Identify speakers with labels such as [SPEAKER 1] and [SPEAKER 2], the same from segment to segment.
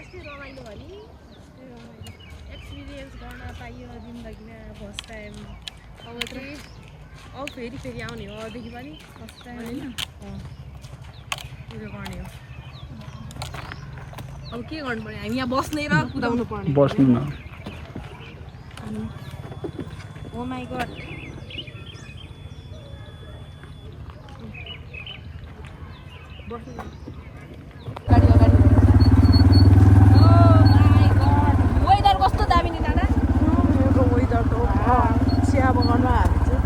[SPEAKER 1] यस्तै रमाइलो भयो नि एक्सपिरियन्स गर्न पाइयो जिन्दगीमा फर्स्ट टाइम अब चाहिँ अब फेरि आउने हो अबदेखि पनि फर्स्ट टाइम होइन उयो गर्ने हो अब के गर्नु पर्यो हामी यहाँ बस्ने र कुदाउनु पर्ने
[SPEAKER 2] बस्नु न
[SPEAKER 1] ओ माई गॉड बस्नु गाडी अगाडि ओ माई गॉड वेदर कस्तो दामी नि दादा
[SPEAKER 3] यो वेदर त चिया बगानमा हामी चाहिँ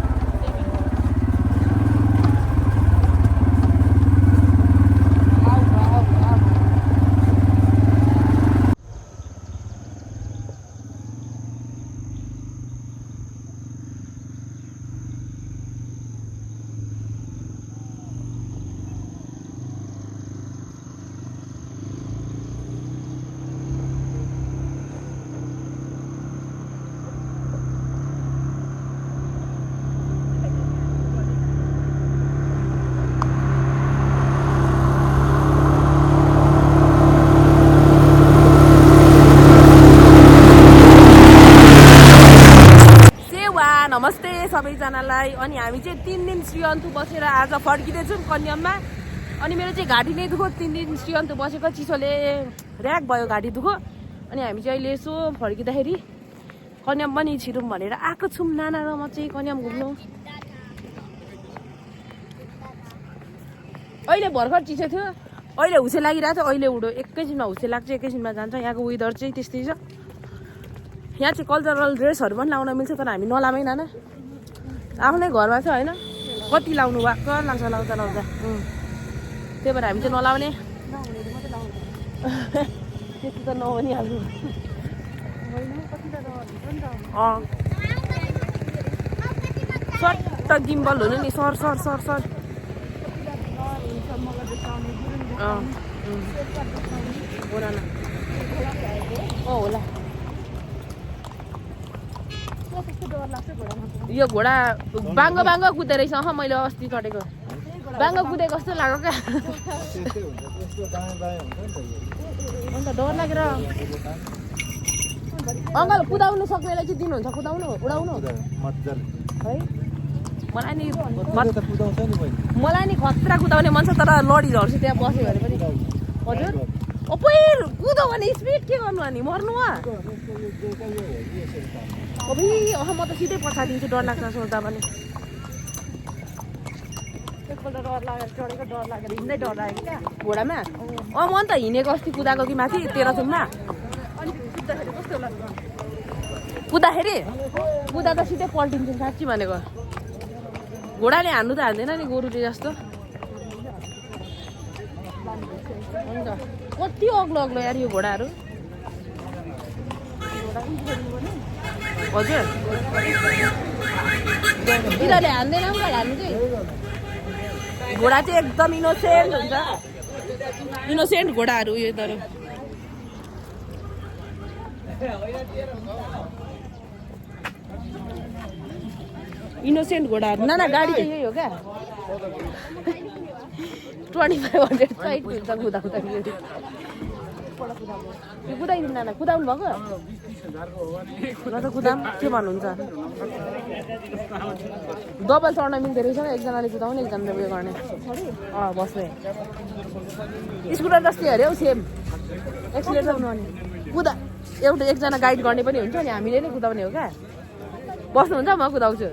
[SPEAKER 1] नमस्ते सबैजनालाई अनि हामी चाहिँ 3 दिन श्रीअन्तु बसेर आज फर्किँदैछौँ कन्याममा अनि मेरो चाहिँ घाँटी नै दुखो 3 दिन श्रीअन्तु बसेको चिसोले र्याक भयो घाँटी दुखो अनि हामी चाहिँ अहिले यसो फर्किँदाखेरि कन्याम पनि छिरौँ भनेर आएको छौँ नाना र म चाहिँ कन्याम घुम्नु अहिले भर्खर चिसो थियो अहिले हुसे लागिरहेको थियो अहिले उडो एकैछिनमा हुसे लाग्छ एकैछिनमा जान्छ यहाँको वेदर चाहिँ त्यस्तै छ यहाँ चाहिँ कल्चरल ड्रेसहरू पनि लाउन मिल्छ तर हामी नलामै नाना आफ्नै घरमा छ होइन कति लाउनु भएको लाग्छ लाउँदा त्यही भएर हामी चाहिँ नलाउने त्यस्तो त नभनिहाल्नु सट्ट गिम्बल हुनु नि सर होला यो घोडा बाङ्गो कुद्दो रहेछ मैले अस्ति चढेको बाङ्गो कुदेको जस्तो लाग्यो क्या अन्त डर लागेर अङ्कल कुदाउनु सक्नेलाई चाहिँ दिनुहुन्छ कुदाउनु उडाउनु है मलाई नि खतरा कुदाउने मन छ तर लडी झर्छु त्यहाँ बस्यो भने पनि हजुर अपुइ कुदो भने स्पिड के गर्नु अनि मर्नु अबि म त सिधै पछाडिन्छु डर लाग्छ सोच्दा पनि एकपल्ट डर लागेर चढेको डर लागेर हिँड्दै डर लागेको क्या घोडामा म त हिँडेको अस्ति कुदाएको कि माथि तेह्रथुममा कुद्दाखेरि कुदा त सिधै पल्टिन्छु साँच्ची भनेको घोडाले हान्नु त हान्दैन नि गोरुले जस्तो हुन्छ कति अग्लो यार यो घोडाहरू हजुर तिनीहरूले हान्दैन हान्नु चाहिँ घोडा चाहिँ एकदम इनोसेन्ट हुन्छ इनोसेन्ट घोडाहरू यो तर इनोसेन्ट घोडाहरू नाना गाडी चाहिँ यही हो क्या 2500 साइड हुन्छ कुदाउँदाखेरि यो कुदाइदिनु नाना कुदाउनु भएको ल त कुदाम के भन्नुहुन्छ डबल चढ्न मिल्दो रहेछ एकजनाले कुदाउने एकजनाले उयो गर्ने बस्ने स्कुटर जस्तै अरे हौ सेम एक्सिलेटर कुदा एउटा एकजना गाइड गर्ने पनि हुन्छ अनि हामीले नै कुदाउने हो क्या बस्नुहुन्छ म कुदाउँछु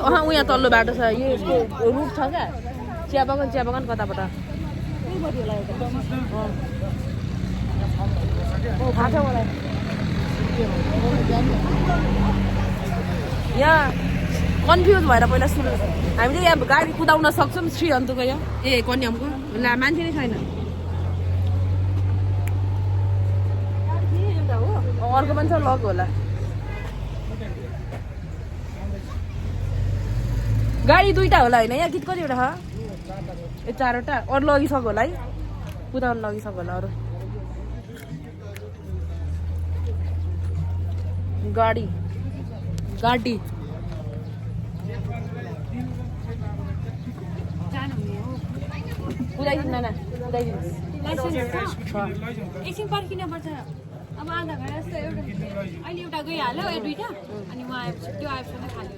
[SPEAKER 1] उहाँ तल्लो बाटो छ यो रुट छ क्या चिया बगान कताबाट थाहा छ मलाई यहाँ कन्फ्युज भएर पहिला सुरु हामीले यहाँ गाडी कुदाउन सक्छौँ श्रीअन्तुको यहाँ कन्यामको ला मान्छे नै छैन अर्को पनि छ लक होला गाडी दुईटा होला होइन यहाँ गीत कतिवटा छ ए 4वटा अरू लगिसक्यो होला है कुदाउनु लगिसक्यो होला अरू गाडी कुदाइदिनु नाना कुदाइदिनु
[SPEAKER 2] एकछिन पर्खिनुपर्छ अब आधा घन्टा जस्तो एउटा अहिले एउटा गइहाल्यो दुईवटा अनि म आएपछि त्यो आएपछि नै खाली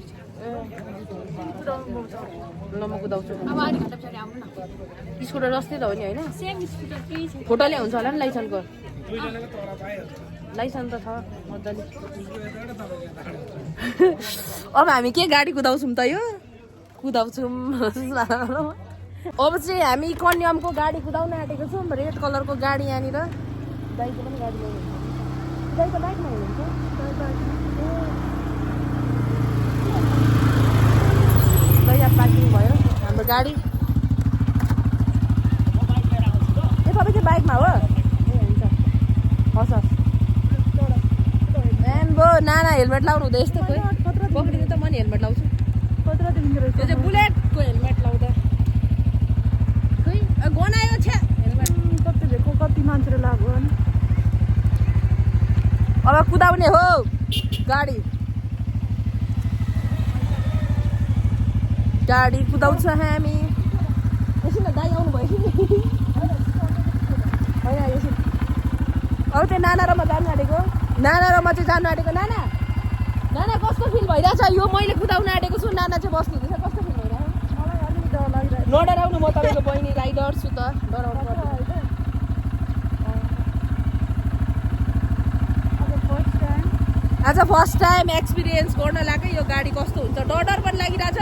[SPEAKER 1] ल म कुदाउँछु
[SPEAKER 2] अब आधी घन्टा पछाडि आउनु न
[SPEAKER 1] स्कुटर जस्तै त हो नि होइन
[SPEAKER 2] सेम स्कुटर केही छ
[SPEAKER 1] फोटो ल्याउँछ होला नि लाइसेन्सको लाइसेन्स त छ मजाले अब हामी के गाडी कुदाउँछौँ त यो कुदाउँछौँ अब चाहिँ हामी कन्यामको गाडी कुदाउन आँटेको छौँ रेड कलरको गाडी यहाँनिर दाइको पनि गाडी ल्याउनु दाइको बाइकमा हुनुहुन्छ ल यहाँ पार्किङ भयो हाम्रो गाडी ए तपाईँ चाहिँ बाइकमा हो ए हुन्छ हस् हस् बो नाना हेलमेट लाउनु हुँदै यस्तो कोही पक्रिनु त म नि हेलमेट लाउँछु त्यो चाहिँ बुलेटको हेलमेट लाउँदा खोइ गनायो छ्या हेलमेट
[SPEAKER 3] कति मान्छेले लाग्यो नि
[SPEAKER 1] अब कुदाउने हो गाडी गाडी कुदाउँछ हामी एकछिन दाइ आउनु भयो कि होइन एकछिन अब चाहिँ नाना र म जानु आँटेको नाना र म चाहिँ जानु आँटेको नाना नाना कस्तो फिल भइरहेछ यो मैले कुदाउन आँटेको छु नाना चाहिँ बस्नु हुँदैछ कस्तो फिल भइरहेछ
[SPEAKER 3] मलाई अलिक डर लागिरहेको
[SPEAKER 1] नडराउनु म तपाईँको बहिनी राइडर छु त डराउनु पर्दैन आज फर्स्ट टाइम एक्सपिरियन्स गर्न लाग्यो यो गाडी कस्तो हुन्छ डर पनि लागिरहेछ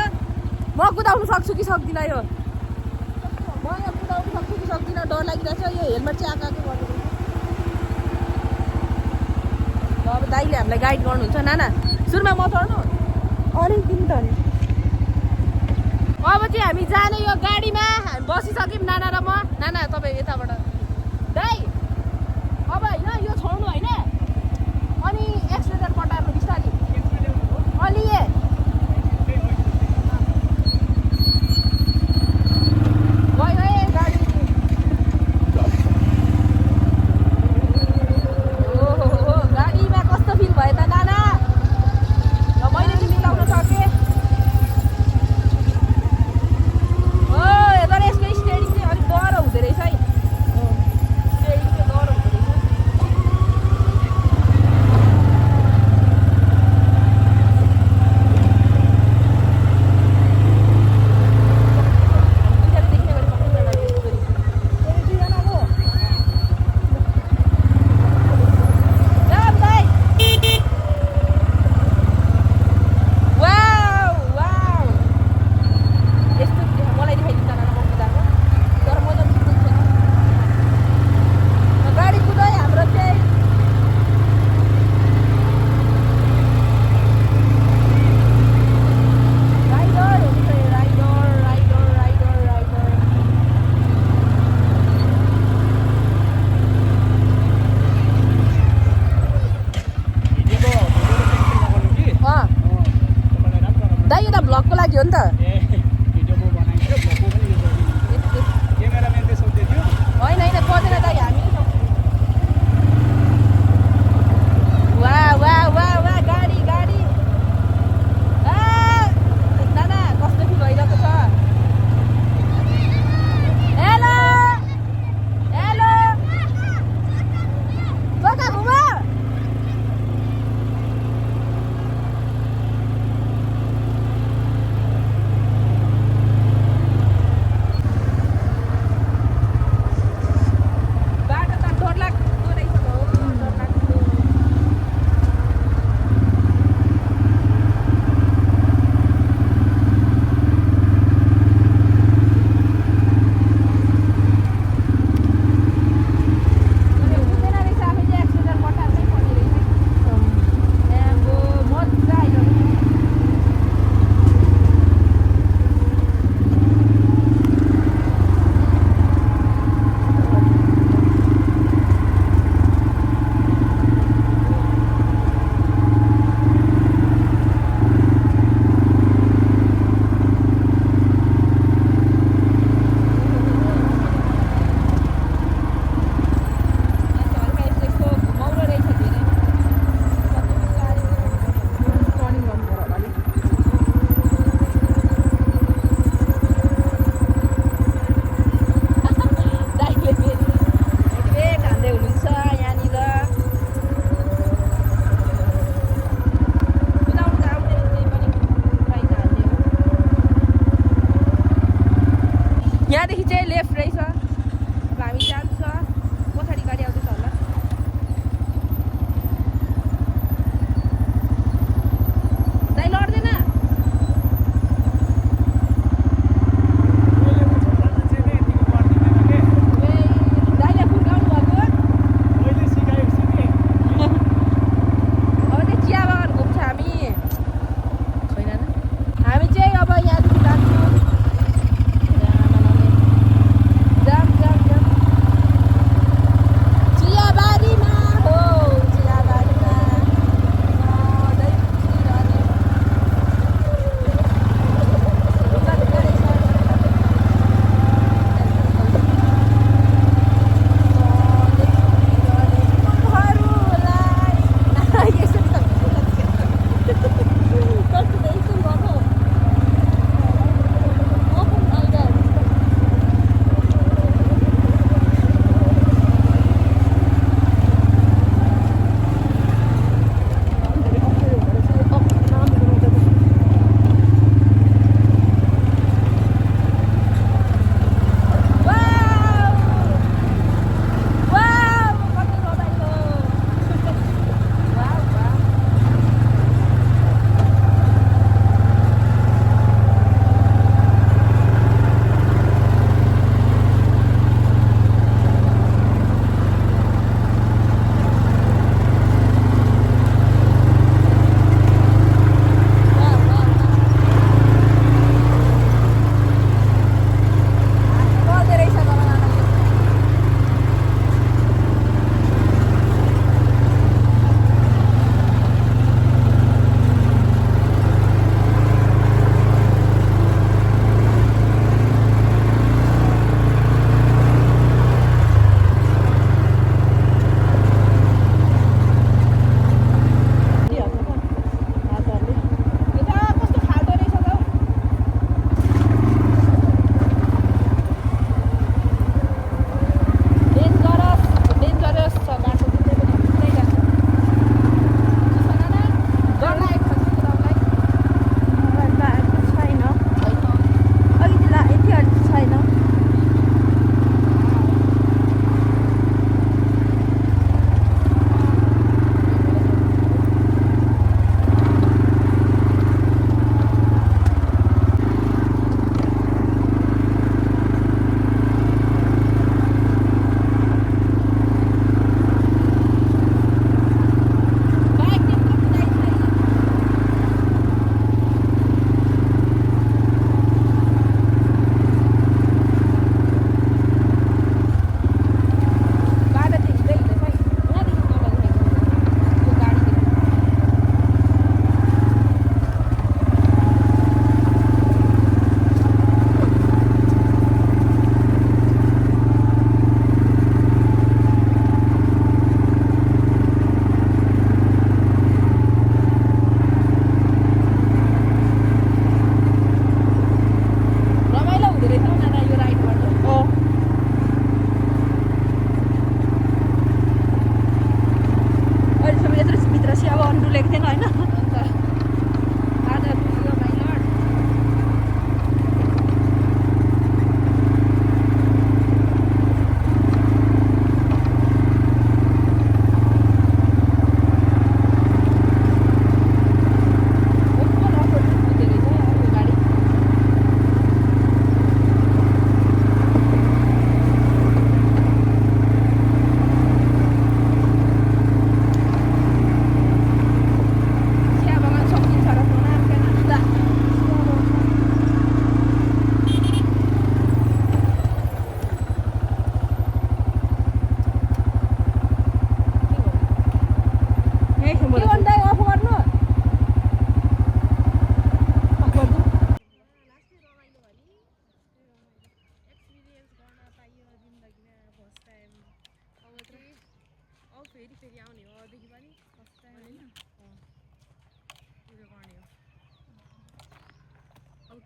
[SPEAKER 1] म कुदाउनु सक्छु कि सक्दिनँ यो म यहाँ कुदाउनु सक्छु कि सक्दिनँ डर लागिरहेछ यो हेलमेट चाहिँ आएको गर्नु अब दाइले हामीलाई गाइड गर्नुहुन्छ नाना सुरुमा म चढ्नु
[SPEAKER 3] अलिक दिन त नि
[SPEAKER 1] अब चाहिँ हामी जाने यो गाडीमा हामी बसिसक्यौँ नाना र म नाना तपाईँ यताबाट दाइ अब होइन यो छोड्नु होइन अनि एक्सिलेटर पटार्नु बिस्तारै अलि गयो है गाडी ओहो गाडीमा कस्तो फिल भयो त नाना ल मैले तिमी लाउन सकेँ हो तर यसको स्टेरिङ चाहिँ अलिक डह्रो हुँदो रहेछ है स्टेरिङ चाहिँ डह्रो हुँदो रहेछ लेफ्ट रहेछ अब हामी जान्छ पछाडि गाडी आउँदैछ होला दाइ लड्दैन दाइले फुर्काउनु भएको अब त्यो चिया बगान घुम्छ हामी छैन हामी चाहिँ अब यहाँदेखि जान्छौँ जाम जाम जाम चियाबारीमा हो चियाबारीमा सधैँ छिरहने ढुङ्गा ढुङ्गा रहेछ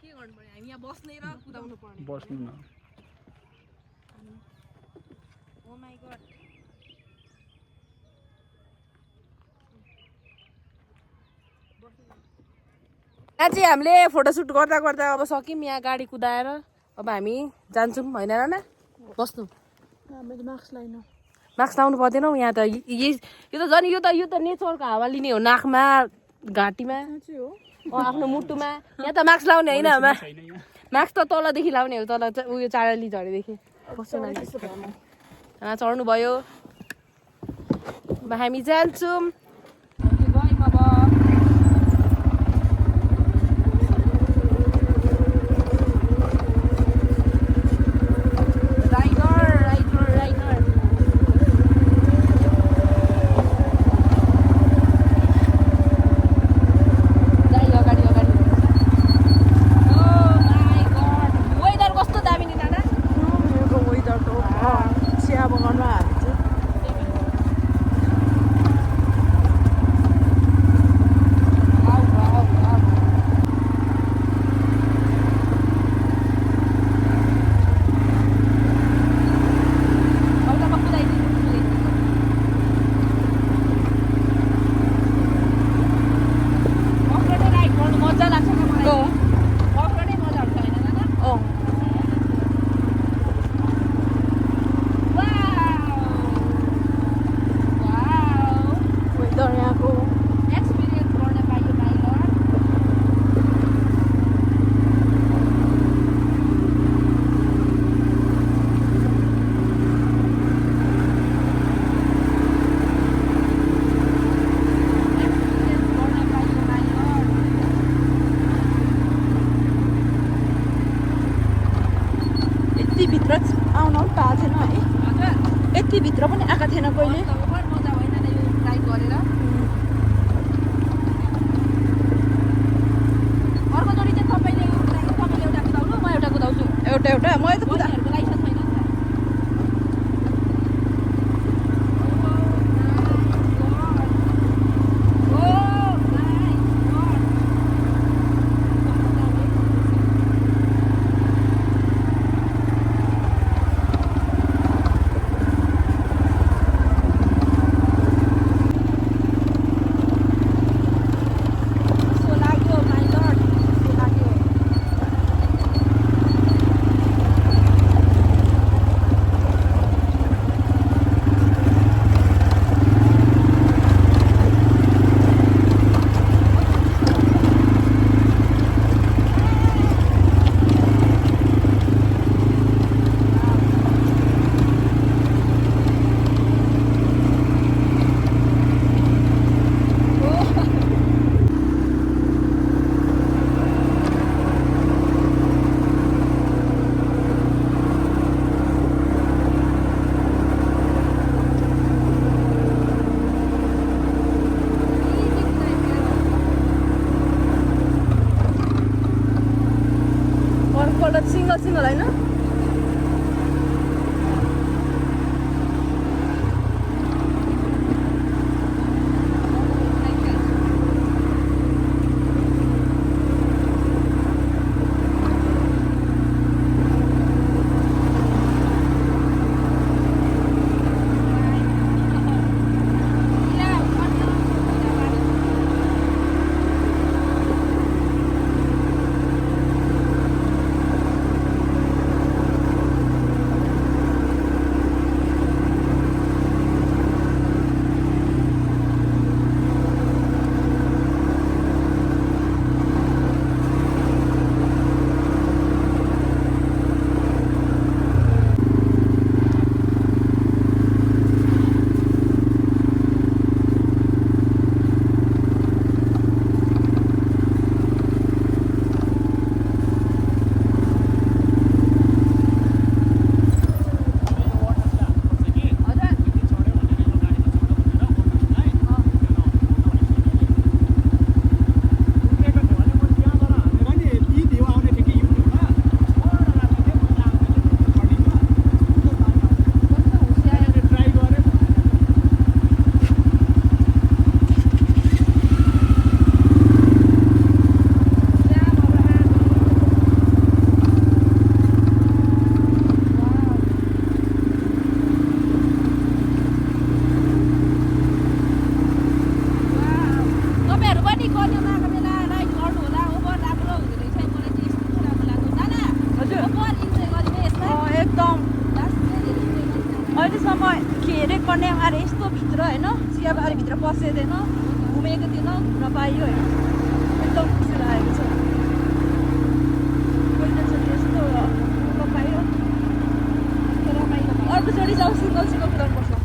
[SPEAKER 1] के गर्नु पर्यो हामी यहाँ बस्ने र कुदाउनु पर्ने
[SPEAKER 4] बस्नु न
[SPEAKER 1] ओ माय गॉड यहाँ चाहिँ हामीले फोटोसुट गर्दा गर्दा अब सक्यौँ यहाँ गाडी कुदाएर अब हामी जान्छौँ होइन र ना बस्नु
[SPEAKER 3] मैले मास्क लाइन
[SPEAKER 1] मास्क लाउनु पर्दैन हौ यहाँ त यो त झन् यो त नेचरको हावा लिने हो नाकमा घाँटीमा आफ्नो मुटुमा यहाँ त मास्क लाउने होइन मास्क त तलदेखि लाउने हो तल उयो चाडली झरेदेखि कस्तो लाग्यो चढ्नु भयो अब हामी जान्छौँ
[SPEAKER 3] भित्र आउन पनि पाएको थिएन है यति भित्र पनि आएको थिएन कहिले
[SPEAKER 1] अर्कोचोटि चाहिँ तपाईँले एउटा कुदाउनु म एउटा कुदाउँछु
[SPEAKER 3] एउटा म त कुदा
[SPEAKER 1] लाइसेन्स छैन सिंगल होइन
[SPEAKER 3] कन्याम आएर यस्तो भित्र होइन चियाबारीभित्र पसेदैन घुमेको थिएन घुम्न पाइयो होइन एकदम खुसी लागेको छ पहिलोचोटि यस्तो घुम्न पाइयो रमाइलो अर्कोचोटि जाउँ सिङ्गल कुदाउनुपर्छ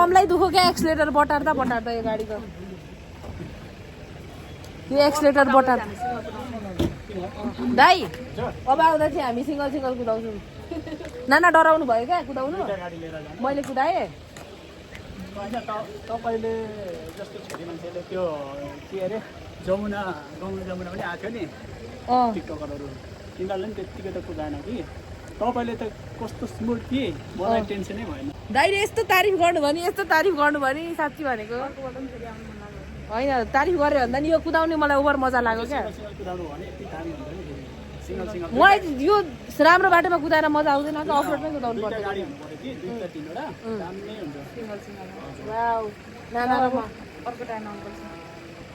[SPEAKER 3] मलाई दुःख क्या एक्सिलेटर बटार्दा यो गाडीको यो एक्सिलेटर बटार दाइ अब आउँदा चाहिँ हामी सिङ्गल कुदाउँछौँ नाना डराउनु भयो क्या कुदाउनु मैले कुदाएँ
[SPEAKER 4] तपाईँले जस्तो छोरी मान्छेले त्यो के अरे जमुना पनि आएको नि टिकटकरहरू तिनीहरूले पनि त्यत्तिकै त कुदाएन कि तपाईँले त कस्तो स्मुथ कि मलाई टेन्सनै भएन
[SPEAKER 1] दाइले यस्तो तारिफ गर्नुभयो नि साँच्ची भनेको होइन तारिफ गऱ्यो भन्दा नि यो कुदाउने मलाई ओभर मजा लाग्यो क्या मलाई यो राम्रो बाटोमा कुदाएर मजा आउँदैन कि अफरोडमै कुदाउनु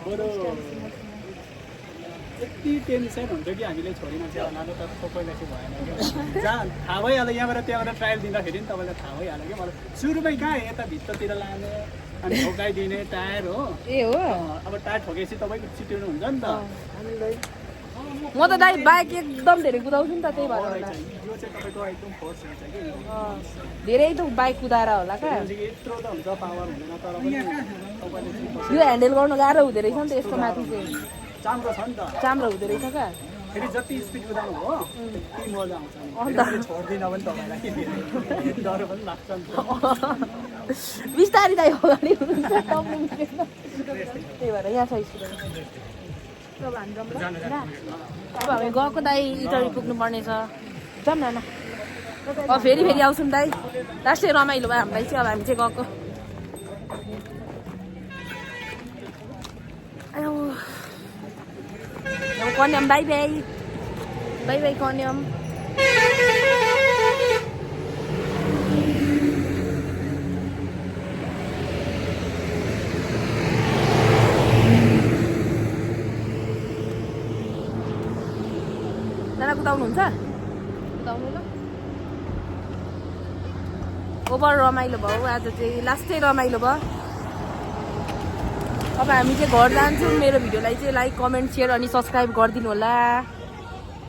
[SPEAKER 1] पर्छ
[SPEAKER 4] यति टेन्सन हुन्छ कि हामीले छोरी मान्छे लानु त सबैलाई चाहिँ भएन क्या जहाँ थाहा भइहाल्यो यहाँबाट त्यहाँबाट ट्रायल दिँदाखेरि नि तपाईँलाई थाहा भइहाल्यो कि मलाई सुरुमै कहाँ यता भित्रतिर लाने अनि ठोकाइदिने टायर हो
[SPEAKER 1] ए हो
[SPEAKER 4] अब टायर ठोकेपछि तपाईँको चिटिनु हुन्छ नि त
[SPEAKER 1] म त दाइ बाइक एकदम धेरै कुदाउँछु नि त त्यही भएर होला
[SPEAKER 4] यो चाहिँ तपाईँको एकदम फोर्स हुन्छ कि
[SPEAKER 1] धेरै त बाइक कुदाएर होला क्या
[SPEAKER 4] यत्रो त हुन्छ पावर हुँदैन तर पनि तपाईँले
[SPEAKER 1] यो ह्यान्डल गर्नु गाह्रो हुँदो रहेछ नि त यस्तो माथि चाहिँ
[SPEAKER 4] चाम्रो छ नि त
[SPEAKER 1] चाम्रो हुँदो रहेछ क्या
[SPEAKER 4] फेरि जति स्पिड कुदाउनु हो त्यति मजा आउँछ छोड्दिनँ पनि तपाईँलाई डर पनि लाग्छ नि त
[SPEAKER 1] बिस्तारी दाइ अगाडि हुनुहुन्छ त्यही भएर यहाँ छ स्कुल
[SPEAKER 3] अब हामी जाऊँ ल
[SPEAKER 1] अब हामी गएको दाइ इटरी पुग्नु पर्ने छ जाऊँ न अब फेरि आउँछौँ दाइ लास्टै रमाइलो भयो हामीलाई चाहिँ अब हामी चाहिँ गएको आयो अब कन्याम बाई बाई कन्याम नाना कुदाउनुहुन्छ कुदाउनु ल ओभर रमाइलो भयो आज चाहिँ लास्टै रमाइलो भयो अब हामी चाहिँ घर जान्छौँ मेरो भिडियोलाई चाहिँ लाइक कमेन्ट सेयर अनि सब्सक्राइब गरिदिनु होला